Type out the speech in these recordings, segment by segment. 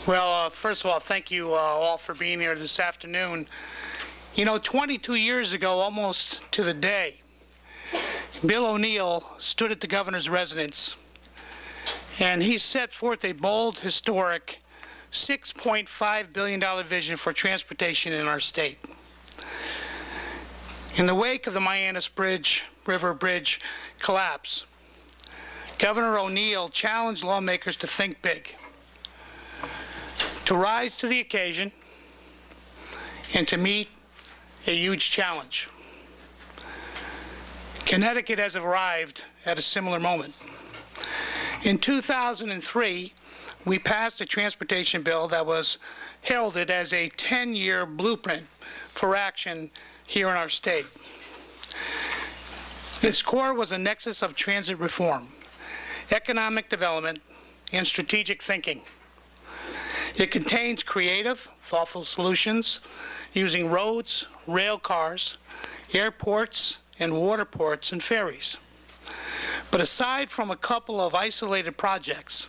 Well, first of all, thank you all for being here this afternoon. You know, 22 years ago, almost to the day, Bill O'Neill stood at the governor's residence, and he set forth a bold, historic $6.5 billion vision for transportation in our state. In the wake of the Mianus River Bridge collapse, Governor O'Neill challenged lawmakers to think big, to rise to the occasion, and to meet a huge challenge. Connecticut has arrived at a similar moment. In 2003, we passed a transportation bill that was heralded as a 10-year blueprint for action here in our state. Its core was a nexus of transit reform, economic development, and strategic thinking. It contains creative, thoughtful solutions using roads, rail cars, airports, and waterports and ferries. But aside from a couple of isolated projects,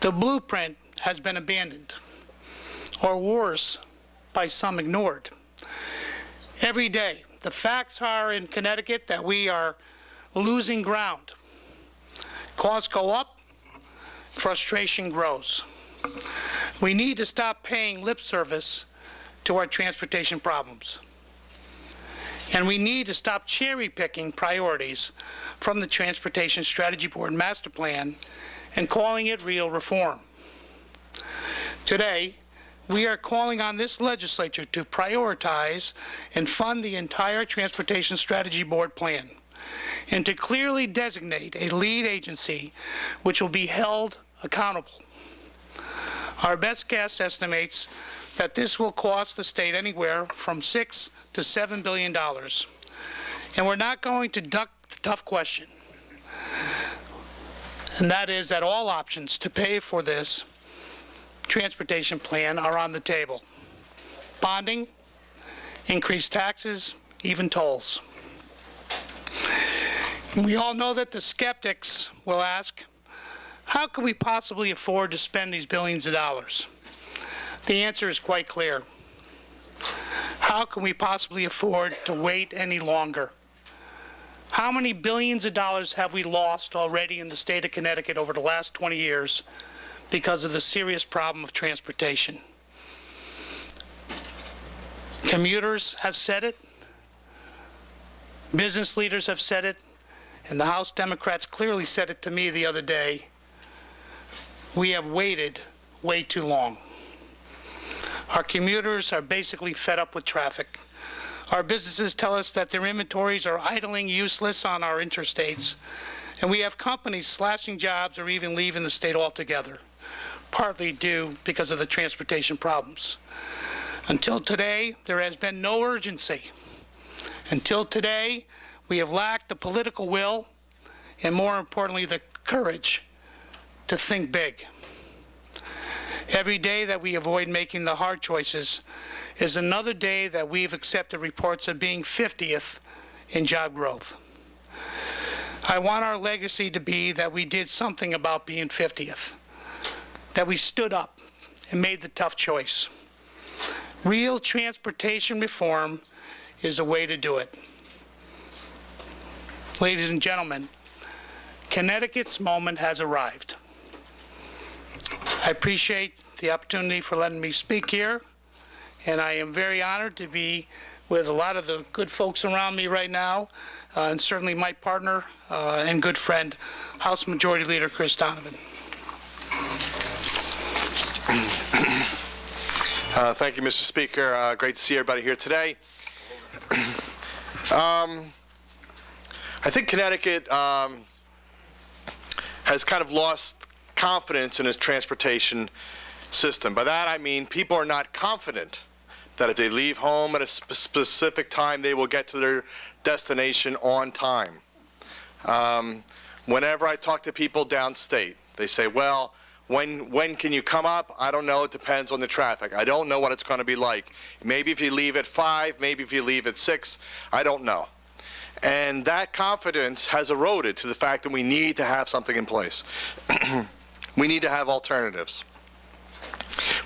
the blueprint has been abandoned, or worse, by some ignored. Every day, the facts are in Connecticut that we are losing ground. Costs go up, frustration grows. We need to stop paying lip service to our transportation problems. And we need to stop cherry-picking priorities from the Transportation Strategy Board Master Plan and calling it real reform. Today, we are calling on this legislature to prioritize and fund the entire Transportation Strategy Board plan and to clearly designate a lead agency which will be held accountable. Our best guess estimates that this will cost the state anywhere from $6 to $7 billion. And we're not going to duck the tough question. And that is that all options to pay for this transportation plan are on the table. Bonding, increased taxes, even tolls. We all know that the skeptics will ask, how can we possibly afford to spend these billions of dollars? The answer is quite clear. How can we possibly afford to wait any longer? How many billions of dollars have we lost already in the state of Connecticut over the last 20 years because of the serious problem of transportation? Commuters have said it, business leaders have said it, and the House Democrats clearly said it to me the other day. We have waited way too long. Our commuters are basically fed up with traffic. Our businesses tell us that their inventories are idling useless on our interstates, and we have companies slashing jobs or even leaving the state altogether, partly due because of the transportation problems. Until today, there has been no urgency. Until today, we have lacked the political will and, more importantly, the courage to think big. Every day that we avoid making the hard choices is another day that we've accepted reports of being 50th in job growth. I want our legacy to be that we did something about being 50th, that we stood up and made the tough choice. Real transportation reform is the way to do it. Ladies and gentlemen, Connecticut's moment has arrived. I appreciate the opportunity for letting me speak here, and I am very honored to be with a lot of the good folks around me right now, and certainly my partner and good friend, House Majority Leader Chris Donovan. Thank you, Mr. Speaker. Great to see everybody here today. I think Connecticut has kind of lost confidence in its transportation system. By that I mean people are not confident that if they leave home at a specific time, they will get to their destination on time. Whenever I talk to people downstate, they say, well, when can you come up? I don't know. It depends on the traffic. I don't know what it's going to be like. Maybe if you leave at 5, maybe if you leave at 6, I don't know. And that confidence has eroded to the fact that we need to have something in place. We need to have alternatives.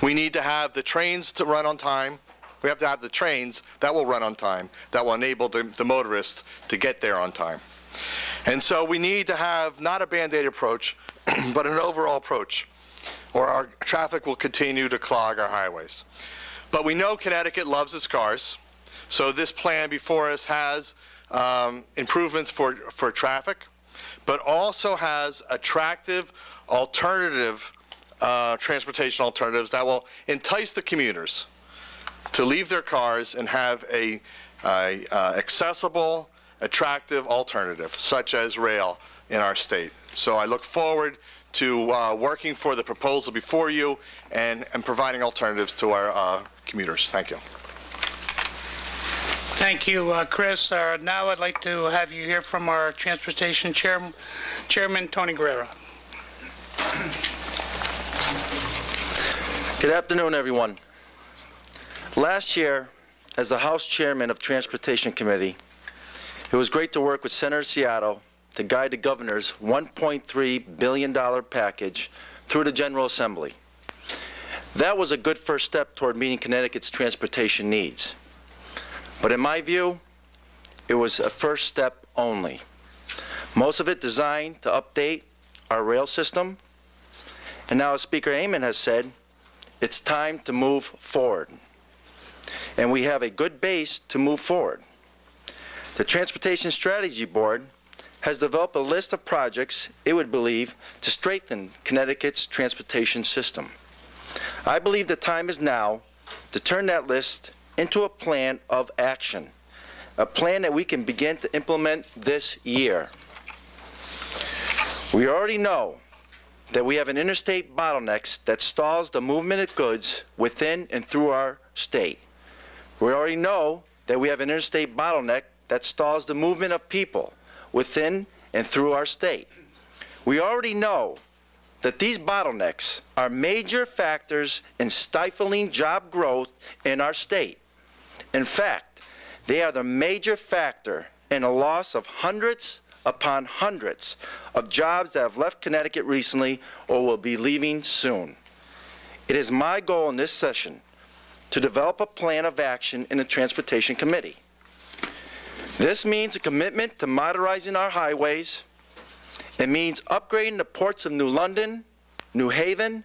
We need to have the trains to run on time. We have to have the trains that will run on time, that will enable the motorists to get there on time. And so we need to have not a Band-Aid approach, but an overall approach, or our traffic will continue to clog our highways. But we know Connecticut loves its cars, so this plan before us has improvements for traffic, but also has attractive alternative transportation alternatives that will entice the commuters to leave their cars and have a accessible, attractive alternative, such as rail in our state. So I look forward to working for the proposal before you and providing alternatives to our commuters. Thank you. Thank you, Chris. Now I'd like to have you hear from our Transportation Chairman, Tony Guerrero. Good afternoon, everyone. Last year, as the House Chairman of Transportation Committee, it was great to work with Senator Seattle to guide the governor's $1.3 billion package through the General Assembly. That was a good first step toward meeting Connecticut's transportation needs. But in my view, it was a first step only. Most of it designed to update our rail system. And now, as Speaker Amann has said, it's time to move forward. And we have a good base to move forward. The Transportation Strategy Board has developed a list of projects it would believe to strengthen Connecticut's transportation system. I believe the time is now to turn that list into a plan of action, a plan that we can begin to implement this year. We already know that we have an interstate bottleneck that stalls the movement of goods within and through our state. We already know that we have an interstate bottleneck that stalls the movement of people within and through our state. We already know that these bottlenecks are major factors in stifling job growth in our state. In fact, they are the major factor in a loss of hundreds upon hundreds of jobs that have left Connecticut recently or will be leaving soon. It is my goal in this session to develop a plan of action in the Transportation Committee. This means a commitment to modernizing our highways. It means upgrading the ports of New London, New Haven,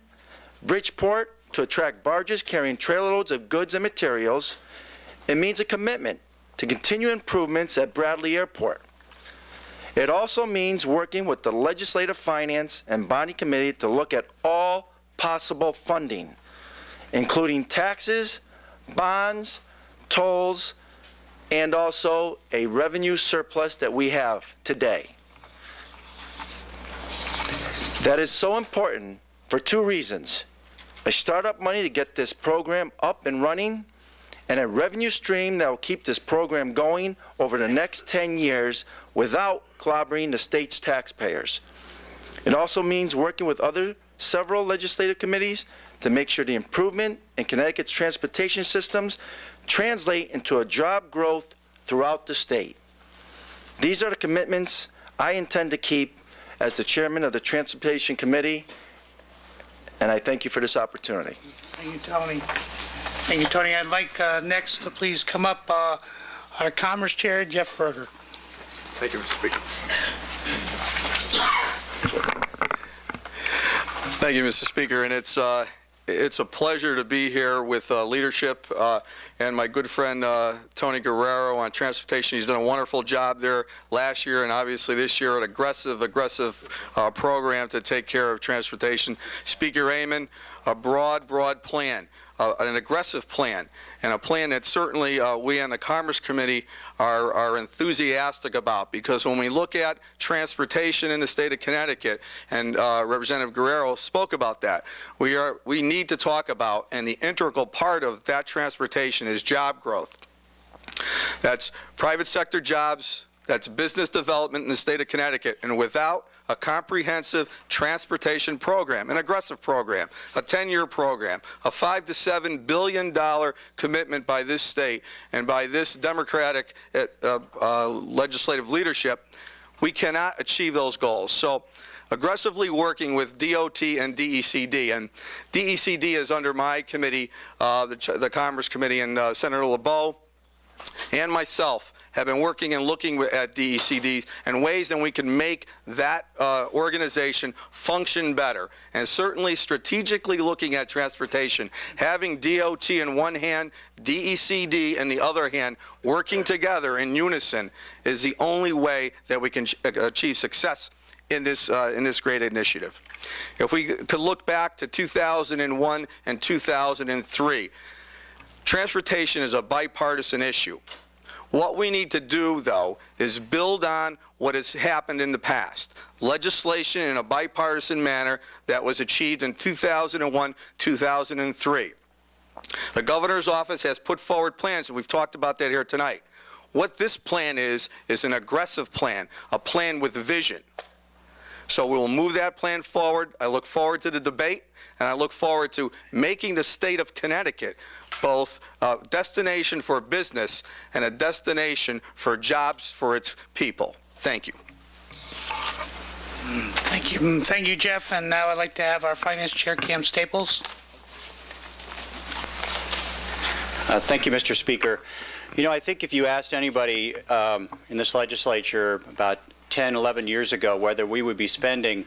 Bridgeport to attract barges carrying trailer loads of goods and materials. It means a commitment to continue improvements at Bradley Airport. It also means working with the Legislative Finance and Bonding Committee to look at all possible funding, including taxes, bonds, tolls, and also a revenue surplus that we have today. That is so important for two reasons: a startup money to get this program up and running, and a revenue stream that will keep this program going over the next 10 years without clobbering the state's taxpayers. It also means working with several legislative committees to make sure the improvement in Connecticut's transportation systems translate into a job growth throughout the state. These are the commitments I intend to keep as the chairman of the Transportation Committee, and I thank you for this opportunity. Thank you, Tony. Thank you, Tony. I'd like next to please come up our Commerce Chair, Jeff Berger. Thank you, Mr. Speaker. Thank you, Mr. Speaker, and it's a pleasure to be here with leadership and my good friend Tony Guerrero on transportation. He's done a wonderful job there last year and obviously this year, an aggressive program to take care of transportation. Speaker Amann, a broad plan. An aggressive plan, and a plan that certainly we on the Commerce Committee are enthusiastic about, because when we look at transportation in the state of Connecticut, and Representative Guerrero spoke about that, we need to talk about, and the integral part of that transportation is job growth. That's private sector jobs, that's business development in the state of Connecticut, and without a comprehensive transportation program, an aggressive program, a 10-year program, a $5 to $7 billion commitment by this state and by this Democratic legislative leadership, we cannot achieve those goals. So aggressively working with DOT and DECD. And DECD is under my committee, the Commerce Committee, and Senator LeBeau and myself have been working and looking at DECD and ways that we can make that organization function better. And certainly strategically looking at transportation, having DOT in one hand, DECD in the other hand, working together in unison is the only way that we can achieve success in this great initiative. If we could look back to 2001 and 2003, transportation is a bipartisan issue. What we need to do, though, is build on what has happened in the past. Legislation in a bipartisan manner that was achieved in 2001, 2003. The governor's office has put forward plans, and we've talked about that here tonight. What this plan is an aggressive plan, a plan with vision. So we will move that plan forward. I look forward to the debate, and I look forward to making the state of Connecticut both a destination for business and a destination for jobs for its people. Thank you. Thank you. Thank you, Jeff. And now I'd like to have our Finance Chair, Cam Staples. Thank you, Mr. Speaker. You know, I think if you asked anybody in this legislature about 10, 11 years ago whether we would be spending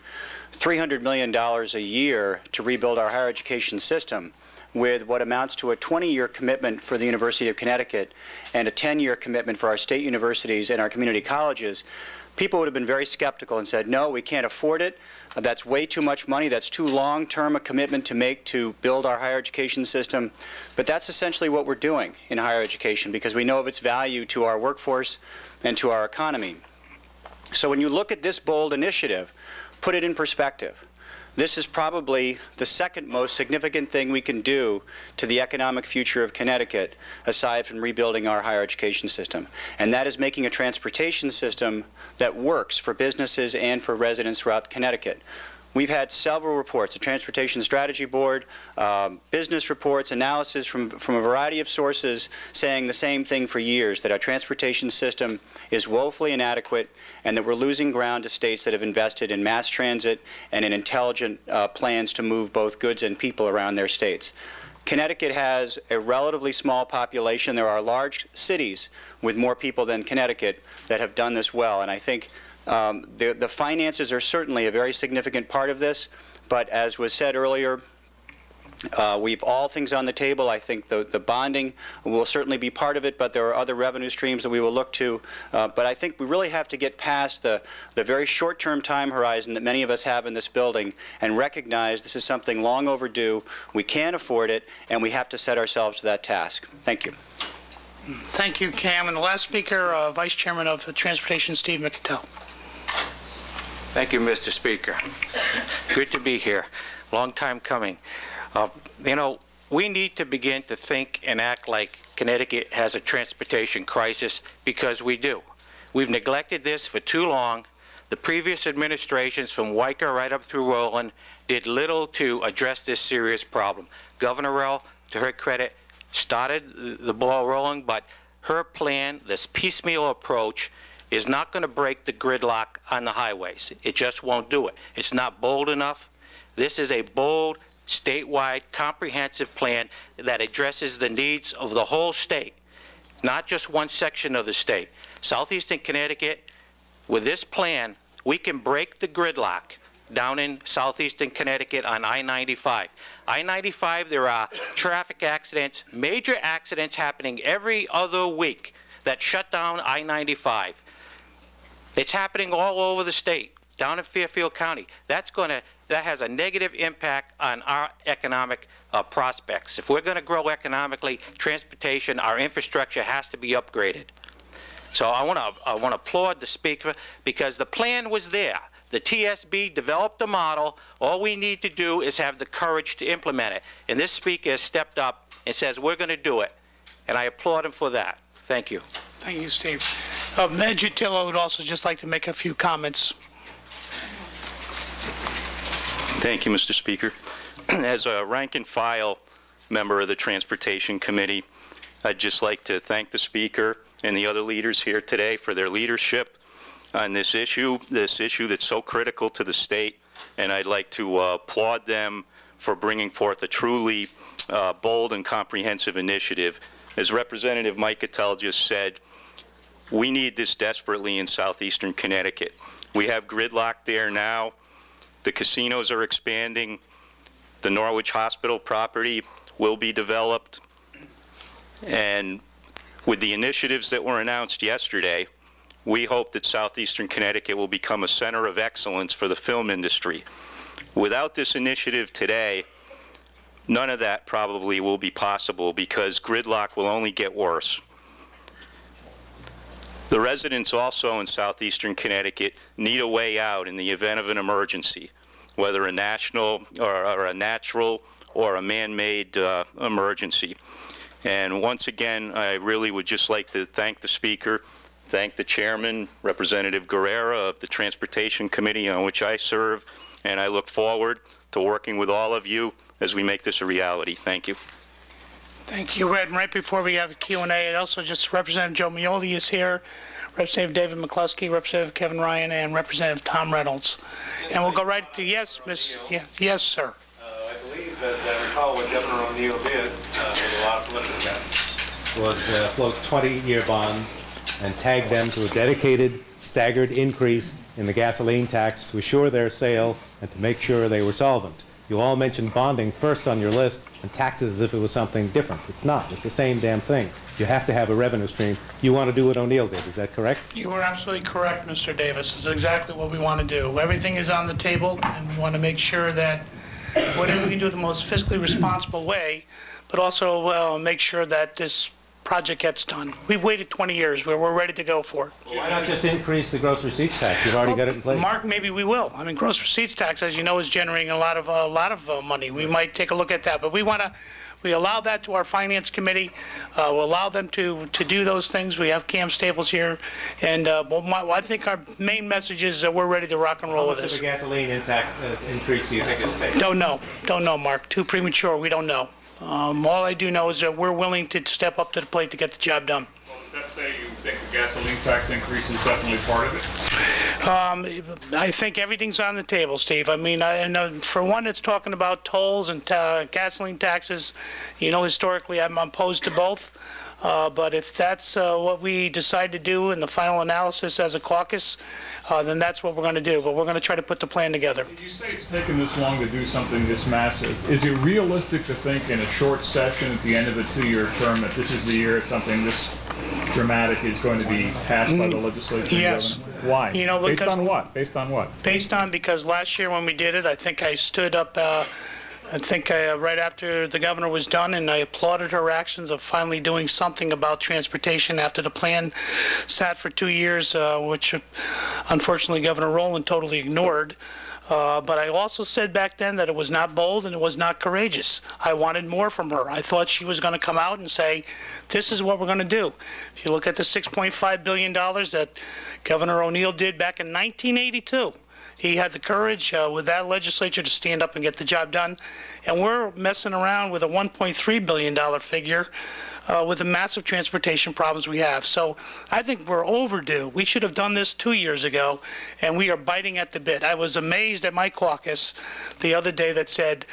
$300 million a year to rebuild our higher education system with what amounts to a 20-year commitment for the University of Connecticut and a 10-year commitment for our state universities and our community colleges, people would have been very skeptical and said, no, we can't afford it. That's way too much money. That's too long-term a commitment to make to build our higher education system. But that's essentially what we're doing in higher education because we know of its value to our workforce and to our economy. So when you look at this bold initiative, put it in perspective. This is probably the second most significant thing we can do to the economic future of Connecticut, aside from rebuilding our higher education system. And that is making a transportation system that works for businesses and for residents throughout Connecticut. We've had several reports, the Transportation Strategy Board, business reports, analysis from a variety of sources saying the same thing for years, that our transportation system is woefully inadequate and that we're losing ground to states that have invested in mass transit and in intelligent plans to move both goods and people around their states. Connecticut has a relatively small population. There are large cities with more people than Connecticut that have done this well, and I think the finances are certainly a very significant part of this, but as was said earlier, we've all things on the table. I think the bonding will certainly be part of it, but there are other revenue streams that we will look to. But I think we really have to get past the very short-term time horizon that many of us have in this building and recognize this is something long overdue. We can't afford it, and we have to set ourselves to that task. Thank you. Thank you, Cam. And the last speaker, Vice Chairman of the Transportation, Steve McIntyre. Thank you, Mr. Speaker. Good to be here. Long time coming. You know, we need to begin to think and act like Connecticut has a transportation crisis because we do. We've neglected this for too long. The previous administrations from Weicker right up through Rowland did little to address this serious problem. Governor Rell, to her credit, started the ball rolling, but her plan, this piecemeal approach, is not going to break the gridlock on the highways. It just won't do it. It's not bold enough. This is a bold, statewide, comprehensive plan that addresses the needs of the whole state, not just one section of the state. Southeastern Connecticut, with this plan, we can break the gridlock down in southeastern Connecticut on I-95. I-95, there are traffic accidents, major accidents happening every other week that shut down I-95. It's happening all over the state, down in Fairfield County. That has a negative impact on our economic prospects. If we're going to grow economically, transportation, our infrastructure has to be upgraded. So I want to applaud the Speaker because the plan was there. The TSB developed a model. All we need to do is have the courage to implement it. And this Speaker has stepped up and says, we're going to do it. And I applaud him for that. Thank you. Thank you, Steve. Ed Jutilo would also just like to make a few comments. Thank you, Mr. Speaker. As a rank and file member of the Transportation Committee, I'd just like to thank the Speaker and the other leaders here today for their leadership on this issue that's so critical to the state, and I'd like to applaud them for bringing forth a truly bold and comprehensive initiative. As Representative Mike Attell just said, we need this desperately in southeastern Connecticut. We have gridlock there now. The casinos are expanding. The Norwich Hospital property will be developed. And with the initiatives that were announced yesterday, we hope that southeastern Connecticut will become a center of excellence for the film industry. Without this initiative today, none of that probably will be possible because gridlock will only get worse. The residents also in southeastern Connecticut need a way out in the event of an emergency, whether a national or a natural or a man-made emergency. And once again, I really would just like to thank the Speaker, thank the Chairman, Representative Guerrero of the Transportation Committee on which I serve, and I look forward to working with all of you as we make this a reality. Thank you. Thank you, Red. And right before we have a Q&A, and also just Representative Joe Mioli is here, Representative David McCluskey, Representative Kevin Ryan, and Representative Tom Reynolds. And we'll go right to yes, Miss. Yes, sir. I believe, as I recall, what Governor O'Neill did with a lot of political sense was float 20-year bonds and tag them to a dedicated, staggered increase in the gasoline tax to assure their sale and to make sure they were solvent. You all mentioned bonding first on your list and taxes as if it was something different. It's not. It's the same damn thing. You have to have a revenue stream. You want to do what O'Neill did. Is that correct? You are absolutely correct, Mr. Davis. It's exactly what we want to do. Everything is on the table, and we want to make sure that whatever we can do in the most fiscally responsible way, but also make sure that this project gets done. We've waited 20 years. We're ready to go for it. Why not just increase the gross receipts tax? You've already got it in place. Mark, maybe we will. I mean, gross receipts tax, as you know, is generating a lot of money. We might take a look at that, but we allow that to our finance committee. We'll allow them to do those things. We have Cam Staples here, and I think our main message is that we're ready to rock and roll with How much this. of a gasoline increase do you think it'll take? Don't know, Mark. Too premature. We don't know. All I do know is that we're willing to step up to the plate to get the job done. Well, does that say you think the gasoline tax increase is definitely part of it? I think everything's on the table, Steve. I mean, I know for one, it's talking about tolls and gasoline taxes. You know, historically, I'm opposed to both. But if that's what we decide to do in the final analysis as a caucus, then that's what we're going to do. But we're going to try to put the plan together. You say it's taken this long to do something this massive. Is it realistic to think in a short session at the end of a 2-year term that this is the year something this dramatic is going to be passed by the legislature? Yes. Why? You know, Based because- on what? Based on what? Based on, because last year when we did it, I think I stood up, right after the governor was done, and I applauded her actions of finally doing something about transportation after the plan sat for 2 years, which unfortunately Governor Rowland totally ignored. But I also said back then that it was not bold and it was not courageous. I wanted more from her. I thought she was going to come out and say, this is what we're going to do. If you look at the $6.5 billion that Governor O'Neill did back in 1982, he had the courage with that legislature to stand up and get the job done. And we're messing around with a $1.3 billion figure with the massive transportation problems we have. So I think we're overdue. We should have done this 2 years ago, and we are biting at the bit. I was amazed at my caucus the other day that said,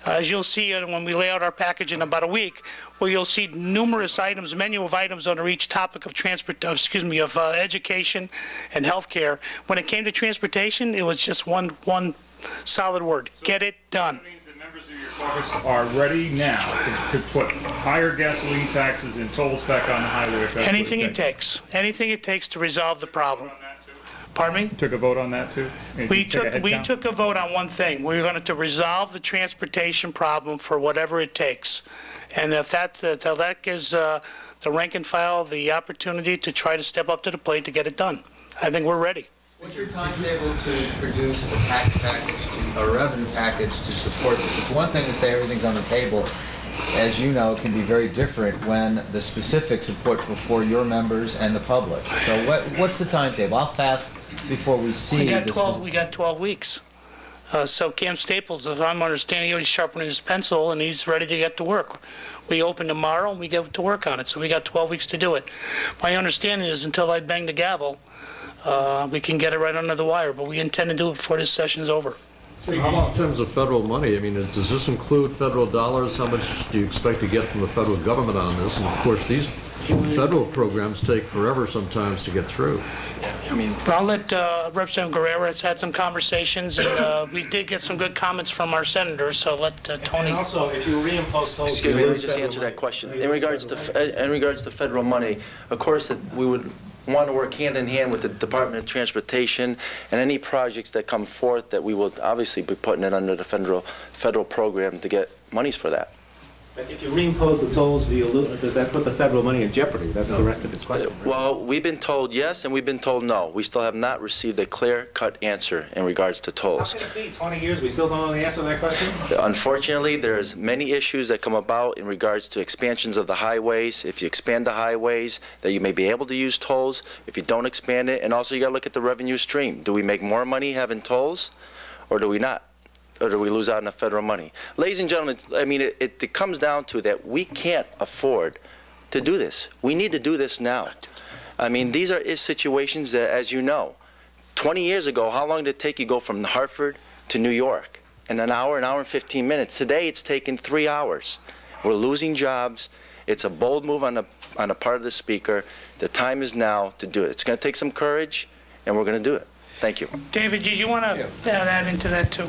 as you'll see when we lay out our package in about a week, where you'll see numerous items, menu of items under each topic of education and healthcare. When it came to transportation, it was just one solid word: get it done. That means that members of your caucus are ready now to put higher gasoline taxes and tolls back on the highway. If that's what Anything it takes to resolve the problem. Pardon me? Took a vote on that too? We Take a head count? took a vote on one thing. We were going to resolve the transportation problem for whatever it takes. And if that gives the rank and file the opportunity to try to step up to the plate to get it done, I think we're ready. What's your timetable to produce a tax package, a revenue package to support this? It's one thing to say everything's on the table. As you know, it can be very different when the specifics are put before your members and the public. So what's the timetable? How fast before we see this? We got 12 weeks. So Cam Staples, if I'm understanding, he's sharpening his pencil and he's ready to get to work. We open tomorrow and we get to work on it. So we got 12 weeks to do it. My understanding is until I bang the gavel, we can get it right under the wire, but we intend to do it before this session's over. How about in terms of federal money? I mean, does this include federal dollars? How much do you expect to get from the federal government on this? And of course, these federal programs take forever sometimes to get through. I'll let Representative Guerrero has had some conversations, and we did get some good comments from our senators, so let Tony. And also, if you reimpose tolls... Excuse me, let me just answer that question. In regards to federal money, of course, that we would want to work hand in hand with the Department of Transportation and any projects that come forth that we will obviously be putting it under the federal program to get monies for that. But if you reimpose the tolls, does that put the federal money in jeopardy? That's the rest of his question. Right? Well, we've been told yes, and we've been told no. We still have not received a clear-cut answer in regards to tolls. How can it be 20 years, we still don't know the answer to that question? Unfortunately, there's many issues that come about in regards to expansions of the highways. If you expand the highways, that you may be able to use tolls. If you don't expand it, and also you got to look at the revenue stream. Do we make more money having tolls, or do we not? Or do we lose out on the federal money? Ladies and gentlemen, I mean, it comes down to that we can't afford to do this. We need to do this now. I mean, these are situations that, as you know, 20 years ago, how long did it take you to go from Hartford to New York? In an hour and 15 minutes. Today, it's taken 3 hours. We're losing jobs. It's a bold move on the part of the Speaker. The time is now to do it. It's going to take some courage, and we're going to do it. Thank you. David, did you want to add into that, too?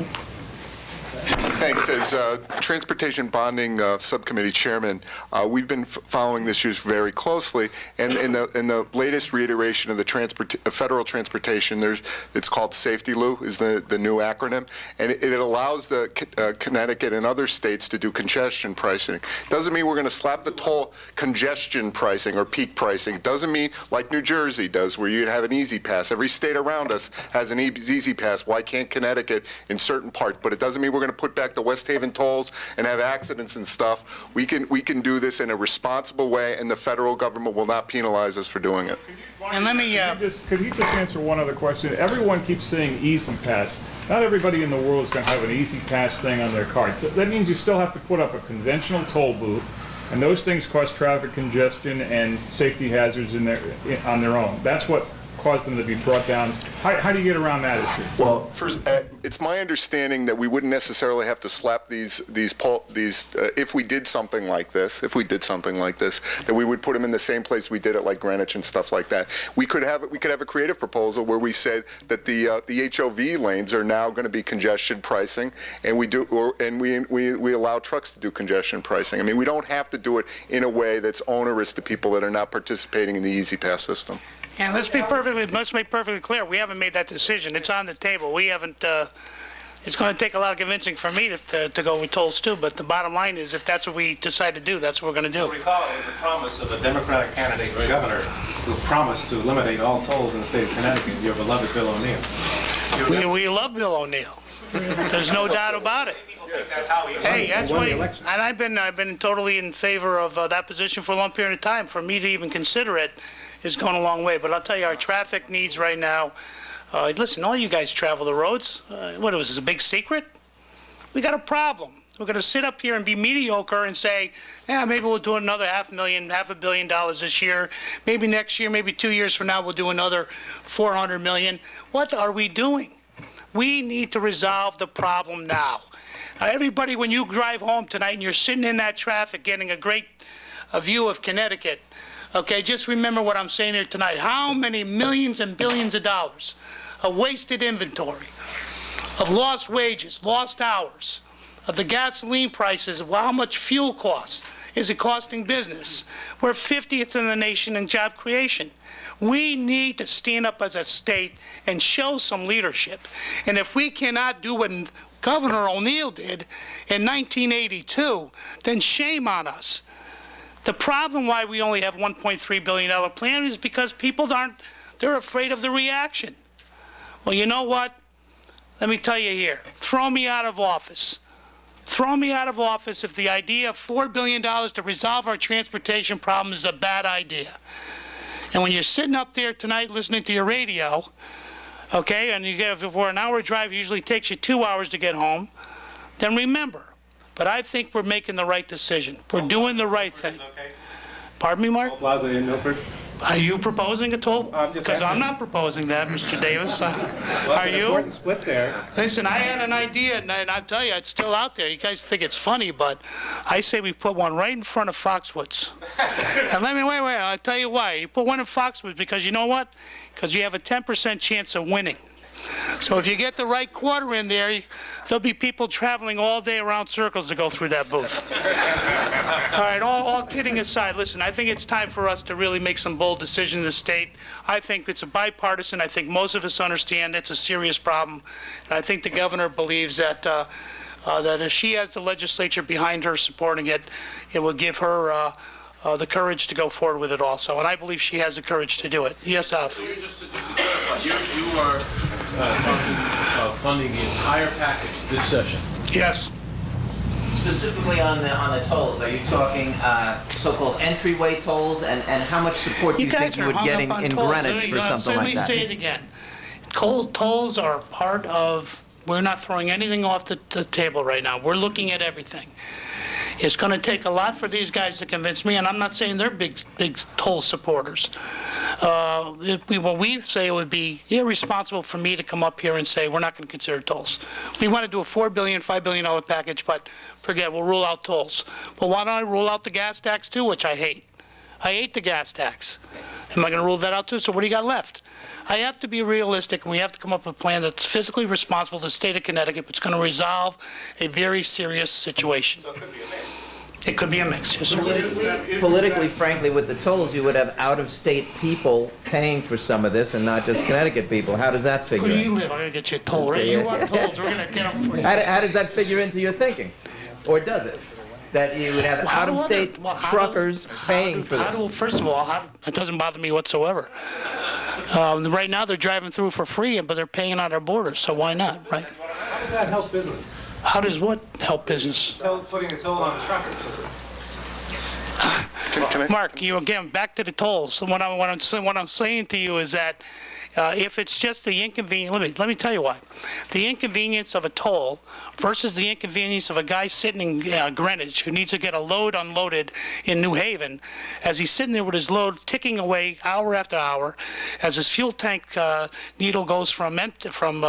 Thanks. As Transportation Bonding Subcommittee Chairman, we've been following this issue very closely, and in the latest reiteration of the federal transportation, it's called Safety Lou, is the new acronym, and it allows the Connecticut and other states to do congestion pricing. Doesn't mean we're going to slap the toll congestion pricing or peak pricing. Doesn't mean like New Jersey does, where you have an easy pass. Every state around us has an easy pass. Why can't Connecticut in certain parts? But it doesn't mean we're going to put back the West Haven tolls and have accidents and stuff. We can do this in a responsible way, and the federal government will not penalize us for doing it. And let me... Could you just answer one other question? Everyone keeps saying easy pass. Not everybody in the world is going to have an easy pass thing on their card. So that means you still have to put up a conventional toll booth, and those things cause traffic congestion and safety hazards on their own. That's what caused them to be brought down. How do you get around that issue? Well, first, it's my understanding that we wouldn't necessarily have to slap these if we did something like this, that we would put them in the same place we did it, like Greenwich and stuff like that. We could have a creative proposal where we said that the HOV lanes are now going to be congestion pricing, and we allow trucks to do congestion pricing. I mean, we don't have to do it in a way that's onerous to people that are not participating in the Easy Pass system. And let's make perfectly clear, we haven't made that decision. It's on the table. We haven't, it's going to take a lot of convincing for me to go with tolls too, but the bottom line is if that's what we decide to do, that's what we're going to do. You'll recall it was a promise of a Democratic candidate for governor who promised to eliminate all tolls in the state of Connecticut, your beloved Bill O'Neill. We love Bill O'Neill. There's no doubt about it. Hey, that's why, and I've been totally in favor of that position for a long period of time. For me to even consider it is going a long way. But I'll tell you, our traffic needs right now, listen, all you guys travel the roads. What was this, a big secret? We got a problem. We're going to sit up here and be mediocre and say, yeah, maybe we'll do another $500 million this year. Maybe next year, maybe 2 years from now, we'll do another $400 million. What are we doing? We need to resolve the problem now. Everybody, when you drive home tonight and you're sitting in that traffic getting a great view of Connecticut, okay, just remember what I'm saying here tonight. How many millions and billions of dollars of wasted inventory, of lost wages, lost hours, of the gasoline prices, of how much fuel costs is it costing business? We're 50th in the nation in job creation. We need to stand up as a state and show some leadership. And if we cannot do what Governor O'Neill did in 1982, then shame on us. The problem why we only have $1.3 billion plan is because people they're afraid of the reaction. Well, you know what? Let me tell you here, throw me out of office. Throw me out of office if the idea of $4 billion to resolve our transportation problem is a bad idea. And when you're sitting up there tonight listening to your radio, okay, and you get for an hour drive, it usually takes you 2 hours to get home, then remember, but I think we're making the right decision. We're doing the right thing. Pardon me, Mark? Plaza in Milford? Are you proposing a toll? I'm just Because I'm asking. not proposing that, Mr. Davis. Well, Are it's an you? important split there. Listen, I had an idea, and I'll tell you, it's still out there. You guys think it's funny, but I say we put one right in front of Foxwoods. And wait, I'll tell you why. You put one in Foxwoods because you know what? Because you have a 10% chance of winning. So if you get the right quarter in there, there'll be people traveling all day around circles to go through that booth. All right, all kidding aside, listen, I think it's time for us to really make some bold decisions in the state. I think it's a bipartisan. I think most of us understand it's a serious problem. And I think the governor believes that that if she has the legislature behind her supporting it, it will give her the courage to go forward with it also. And I believe she has the courage to do it. Yes, Alf? So just to clarify, you are talking of funding the entire package this session. Yes. Specifically on the tolls, are you talking so-called entryway tolls, and how much support do you think you would get in Greenwich for something like that? Let me say it again. Tolls are part of, we're not throwing anything off the table right now. We're looking at everything. It's going to take a lot for these guys to convince me, and I'm not saying they're big toll supporters. What we say it would be irresponsible for me to come up here and say we're not going to consider tolls. We want to do a $4 billion, $5 billion package, but forget, we'll rule out tolls. But why don't I rule out the gas tax too, which I hate? I hate the gas tax. Am I going to rule that out too? So what do you got left? I have to be realistic, and we have to come up with a plan that's fiscally responsible to the state of Connecticut, but it's going to resolve a very serious situation. So it could be a mix. Yes, sir. Politically, frankly, with the tolls, you would have out-of-state people paying for some of this and not just Connecticut people. How does that figure Where do you in? live? I'm going to get you a toll, right? You want tolls, we're going to get them for you. How does that figure into your thinking? Or does it? That you would have out-of-state truckers paying for this? First of all, it doesn't bother me whatsoever. Right now, they're driving through for free, but they're paying on our borders, so why not, right? How does that help business? How does what help business? Putting a toll on the truckers. Mark, again, back to the tolls. What I'm saying to you is that if it's just the inconvenience, let me tell you why. The inconvenience of a toll versus the inconvenience of a guy sitting in Greenwich who needs to get a load unloaded in New Haven, as he's sitting there with his load ticking away hour after hour, as his fuel tank needle goes from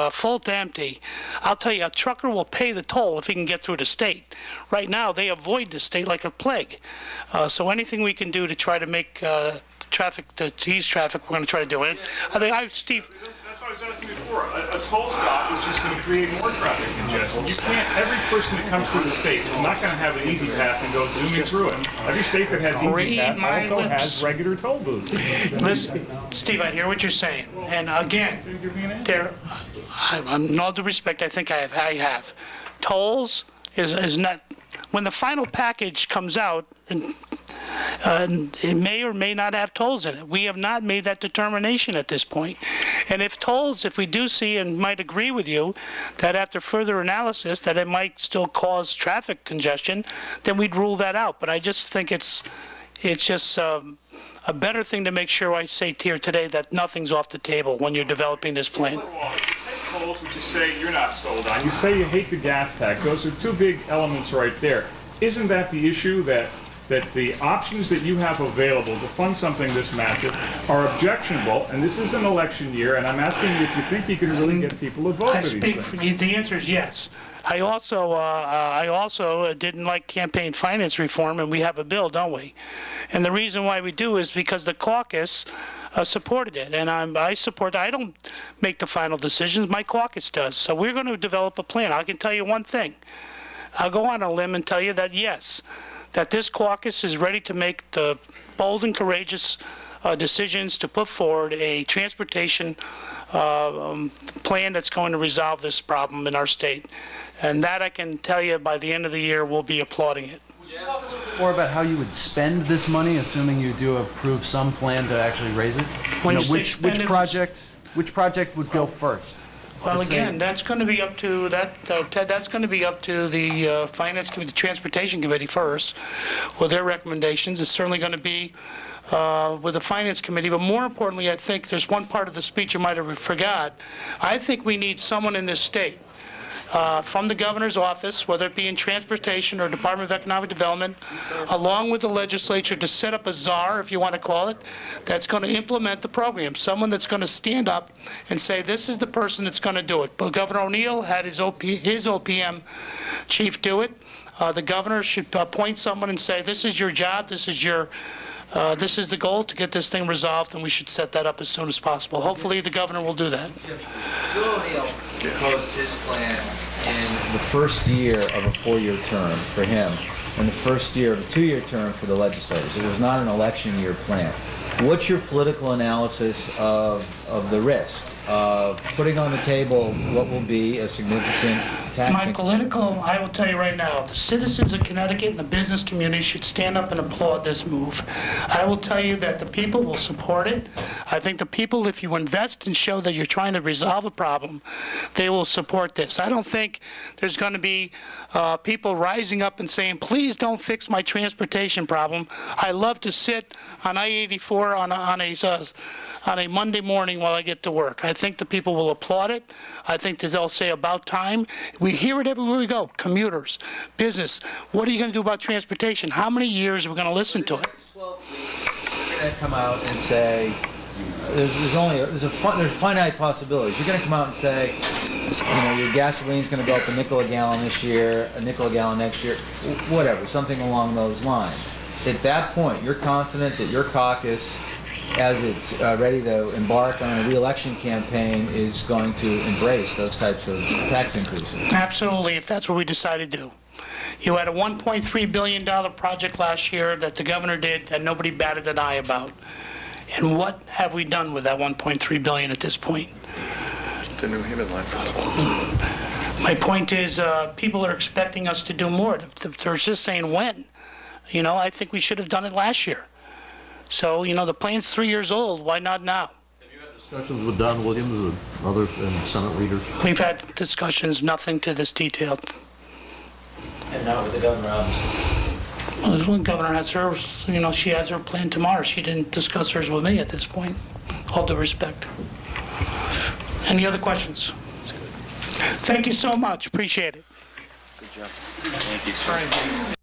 full to empty. I'll tell you, a trucker will pay the toll if he can get through the state. Right now, they avoid the state like a plague. So anything we can do to try to make traffic, to ease traffic, we're going to try to do it. Steve. That's what I was asking before. A toll stop is just going to create more traffic congestion. You can't, every person that comes through the state is not going to have an easy pass and go zooming through it. Every state that has easy pass also has regular toll booths. Listen, Steve, I hear what you're saying. And again, in all due respect, I think I have. Tolls is not, when the final package comes out, and it may or may not have tolls in it. We have not made that determination at this point. And if we do see and might agree with you that after further analysis that it might still cause traffic congestion, then we'd rule that out. But I just think it's just a better thing to make sure I say here today that nothing's off the table when you're developing this plan. Tolls, which you say you're not sold on. You say you hate the gas tax. Those are two big elements right there. Isn't that the issue, that the options that you have available to fund something this massive are objectionable, and this is an election year, and I'm asking you if you think you can really get people to vote for these things. The answer is yes. I also didn't like campaign finance reform, and we have a bill, don't we? And the reason why we do is because the caucus supported it, and I don't make the final decisions, my caucus does. So we're going to develop a plan. I can tell you one thing. I'll go on a limb and tell you that yes, that this caucus is ready to make the bold and courageous decisions to put forward a transportation plan that's going to resolve this problem in our state. And that I can tell you by the end of the year, we'll be applauding it. Would you talk a little bit more about how you would spend this money, assuming you do approve some plan to actually raise it? Which project would go first? Well, again, that's going to be up to Ted. That's going to be up to the Finance Committee, the Transportation Committee first, with their recommendations. It's certainly going to be with the Finance Committee, but more importantly, I think there's one part of the speech you might have forgot. I think we need someone in this state from the governor's office, whether it be in transportation or Department of Economic Development, along with the legislature, to set up a czar, if you want to call it, that's going to implement the program. Someone that's going to stand up and say, this is the person that's going to do it. But Governor O'Neill had his OPM chief do it. The governor should appoint someone and say, this is your job, this is the goal to get this thing resolved, and we should set that up as soon as possible. Hopefully, the governor will do that. Bill O'Neill proposed his plan in the first year of a 4-year term for him, and the first year of a 2-year term for the legislators. It was not an election year plan. What's your political analysis of the risk of putting on the table what will be a significant tax My increase? political, I will tell you right now, the citizens of Connecticut and the business community should stand up and applaud this move. I will tell you that the people will support it. I think the people, if you invest and show that you're trying to resolve a problem, they will support this. I don't think there's going to be people rising up and saying, please don't fix my transportation problem. I love to sit on I-84 on a Monday morning while I get to work. I think the people will applaud it. I think that they'll say about time. We hear it everywhere we go. Commuters, business. What are you going to do about transportation? How many years are we going to listen to it? You're going to come out and say, there's finite possibilities. You're going to come out and say, your gasoline's going to go up a nickel a gallon this year, a nickel a gallon next year, whatever, something along those lines. At that point, you're confident that your caucus, as it's ready to embark on a re-election campaign, is going to embrace those types of tax increases? Absolutely, if that's what we decide to do. You had a $1.3 billion project last year that the governor did that nobody batted an eye about. And what have we done with that $1.3 billion at this point? The New Haven line for My point is, people are expecting us to do more. They're just saying when. I think we should have done it last year. So, the plan's 3 years old. Why not now? Have you had discussions with Don Williams and others and Senate leaders? We've had discussions, nothing to this detailed. And not with the governor, obviously. Well, the governor has hers, she has her plan tomorrow. She didn't discuss hers with me at this point. All due respect. Any other questions? Thank you so much. Appreciate it. Good job. Thank you, sir.